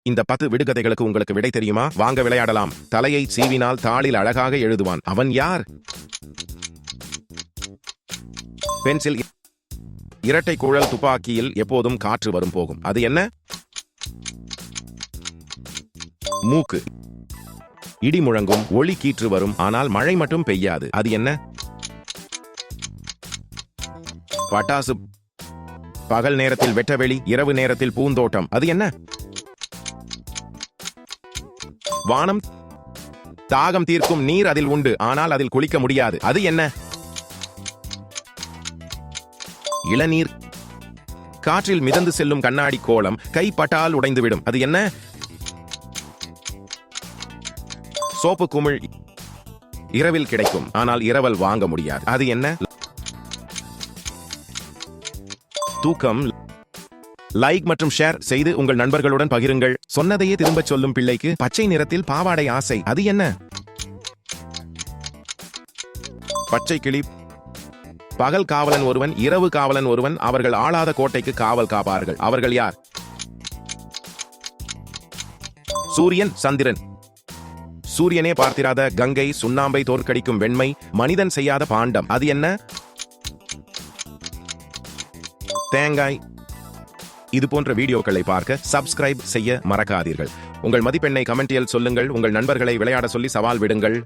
இந்த 10 விடுகதைகளுக்கு உங்களுக்கு விடை தெரியுமா? வாங்க விளையாடலாம். தலையை சீவினால் தாளில் அழகாக எழுதுவான். அவன் யார்? பென்சில். இரட்டை குழல் துப்பாக்கியில் எப்போதும் காற்று வரும் போகும். அது என்ன? மூக்கு. இடி முழங்கும், ஒளி கீற்று வரும், ஆனால் மழை மட்டும் பெய்யாது. அது என்ன? பட்டாசு. பகல் நேரத்தில் வெட்டவெளி, இரவு நேரத்தில் பூந்தோட்டம். அது என்ன? வானம். தாகம் தீர்க்கும் நீர் அதில் உண்டு, ஆனால் அதில் குளிக்க முடியாது. அது என்ன? இளநீர். காற்றில் மிதந்து செல்லும் கண்ணாடி கோலம், கை பட்டால் உடைந்துவிடும். அது என்ன? சோப்பு குமிழ். இரவில் கிடைக்கும், ஆனால் இரவல் வாங்க முடியாது. அது என்ன? தூக்கம். லைக் மற்றும் ஷேர் செய்து உங்கள் நண்பர்களுடன் பகிருங்கள். சொன்னதையே திரும்பச் சொல்லும் பிள்ளைக்கு பச்சை நிறத்தில் பாவாடை ஆசை. அது என்ன? பச்சை கிளி. பகல் காவலன் ஒருவன், இரவு காவலன் ஒருவன். அவர்கள் ஆளாத கோட்டைக்கு காவல் காப்பார்கள். அவர்கள் யார்? சூரியன், சந்திரன். சூரியனே பார்த்திராத கங்கை, சுண்ணாம்பை தோற்கடிக்கும் வெண்மை, மனிதன் செய்யாத பாண்டம். அது என்ன? தேங்காய். இது போன்ற வீடியோக்களை பார்க்க சப்ஸ்கிரைப் செய்ய மறக்காதீர்கள். உங்கள் மதிப்பெண்ணை கமெண்டில் சொல்லுங்கள். உங்கள் நண்பர்களை விளையாட சொல்லி சவால் விடுங்கள்.